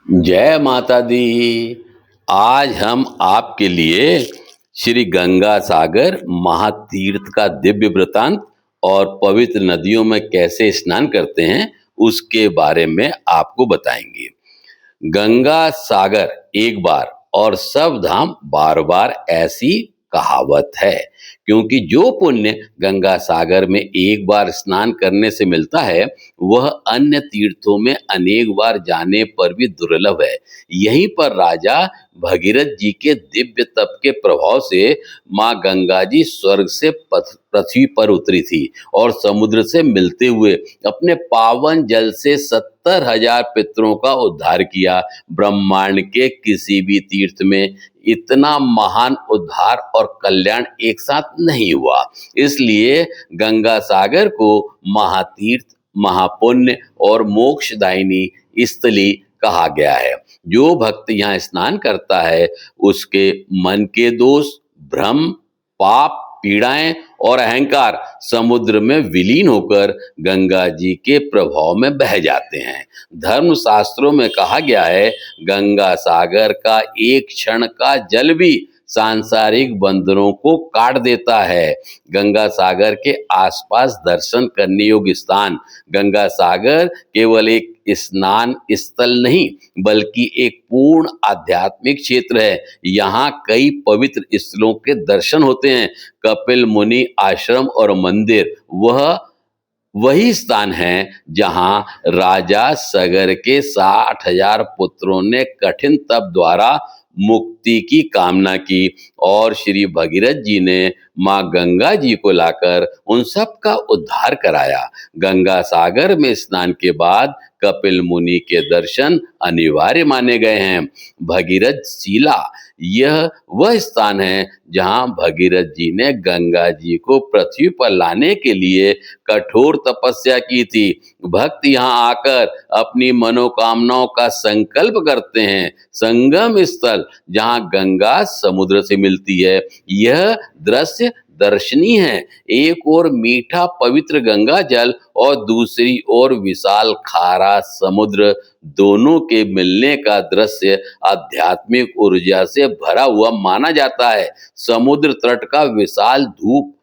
जय माता दी। आज हम आपके लिए श्री गंगा सागर महातीर्थ का दिव्य वृतांत और पवित्र नदियों में कैसे स्नान करते हैं उसके बारे में आपको बताएंगे। गंगा सागर एक बार और सब धाम बार बार, ऐसी कहावत है। क्योंकि जो पुण्य गंगा सागर में एक बार स्नान करने से मिलता है वह अन्य तीर्थों में अनेक बार जाने पर भी दुर्लभ है। यहीं पर राजा भगीरथ जी के दिव्य तप के प्रभाव से माँ गंगा जी स्वर्ग से पृथ्वी पर उतरी थी और समुद्र से मिलते हुए अपने पावन जल से 70,000 पितरों का उद्धार किया। ब्रह्मांड के किसी भी तीर्थ में इतना महान उद्धार और कल्याण एक साथ नहीं हुआ। इसलिए गंगा सागर को महातीर्थ, महापुण्य और मोक्षदायिनी स्थली कहा गया है। जो भक्त यहाँ स्नान करता है उसके मन के दोष, भ्रम, पाप, पीड़ाएं और अहंकार समुद्र में विलीन होकर गंगा जी के प्रभाव में बह जाते हैं। धर्म शास्त्रों में कहा गया है, गंगा सागर का एक क्षण का जल भी सांसारिक बंधनों को काट देता है। गंगा सागर के आसपास दर्शन करने योग्य स्थान। गंगा सागर केवल एक स्नान स्थल नहीं बल्कि एक पूर्ण आध्यात्मिक क्षेत्र है। यहाँ कई पवित्र स्थलों के दर्शन होते हैं। कपिल मुनि आश्रम और मंदिर वही स्थान है जहां राजा सगर के 60,000 पुत्रों ने कठिन तप द्वारा मुक्ति की कामना की और श्री भगीरथ जी ने माँ गंगा जी को लाकर उन सब का उद्धार कराया। गंगा सागर में स्नान के बाद कपिल मुनि के दर्शन अनिवार्य माने गए हैं। भगीरथ शिला, यह वह स्थान है जहां भगीरथ जी ने गंगा जी को पृथ्वी पर लाने के लिए कठोर तपस्या की थी। भक्त यहाँ आकर अपनी मनोकामनाओं का संकल्प करते हैं। संगम स्थल जहां गंगा समुद्र से मिलती है, यह दृश्य दर्शनीय है। एक ओर मीठा पवित्र गंगा जल और दूसरी ओर विशाल खारा समुद्र, दोनों के मिलने का दृश्य आध्यात्मिक ऊर्जा से भरा हुआ माना जाता है। समुद्र तट का विशाल धूप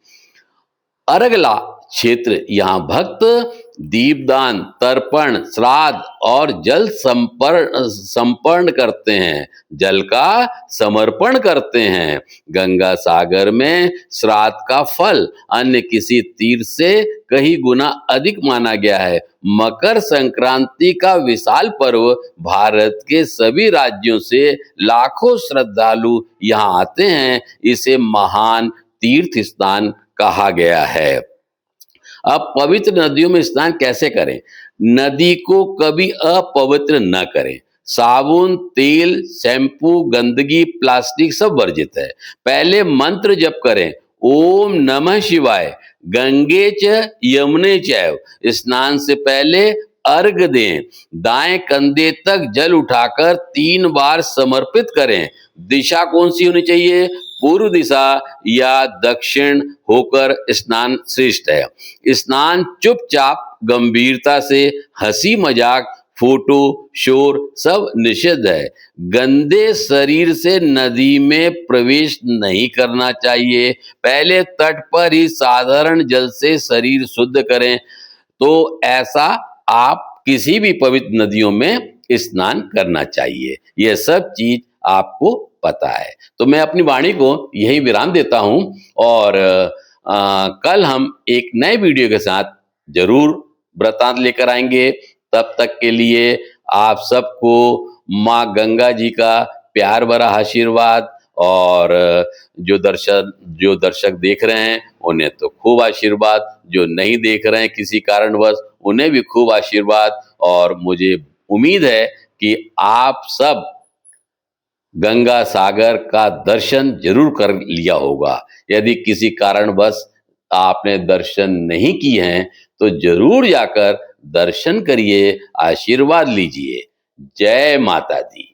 अर्घला क्षेत्र, यहाँ भक्त दीपदान, तर्पण, श्राद्ध और जल समर्पण करते हैं, जल का समर्पण करते हैं। गंगा सागर में श्राद्ध का फल अन्य किसी तीर्थ से कहीं गुना अधिक माना गया है। मकर संक्रांति का विशाल पर्व, भारत के सभी राज्यों से लाखों श्रद्धालु यहाँ आते हैं। इसे महान तीर्थ स्थान कहा गया है। अब पवित्र नदियों में स्नान कैसे करें? नदी को कभी अपवित्र न करें। साबुन, तेल, शैम्पू, गंदगी, प्लास्टिक सब वर्जित है। पहले मंत्र जप करें, ओम नमः शिवाय, गंगे च यमुने चैव। स्नान से पहले अर्घ दें। दाएं कंधे तक जल उठाकर 3 बार समर्पित करें। दिशा कौन सी होनी चाहिए? पूर्व दिशा या दक्षिण होकर स्नान श्रेष्ठ है। स्नान चुपचाप, गंभीरता से, हंसी मजाक, फोटो, शोर सब निषिद्ध है। गंदे शरीर से नदी में प्रवेश नहीं करना चाहिए। पहले तट पर ही साधारण जल से शरीर शुद्ध करें। तो ऐसा आप किसी भी पवित्र नदियों में स्नान करना चाहिए। यह सब चीज आपको पता है। तो मैं अपनी वाणी को यही विराम देता हूं और कल हम एक नए वीडियो के साथ जरूर वृतांत लेकर आएंगे। तब तक के लिए आप सबको माँ गंगा जी का प्यार भरा आशीर्वाद और जो दर्शक देख रहे हैं उन्हें तो खूब आशीर्वाद, जो नहीं देख रहे हैं किसी कारणवश उन्हें भी खूब आशीर्वाद। और मुझे उम्मीद है कि आप सब गंगा सागर का दर्शन जरूर कर लिया होगा। यदि किसी कारणवश आपने दर्शन नहीं किए हैं तो जरूर जाकर दर्शन करिए, आशीर्वाद लीजिए। जय माता दी।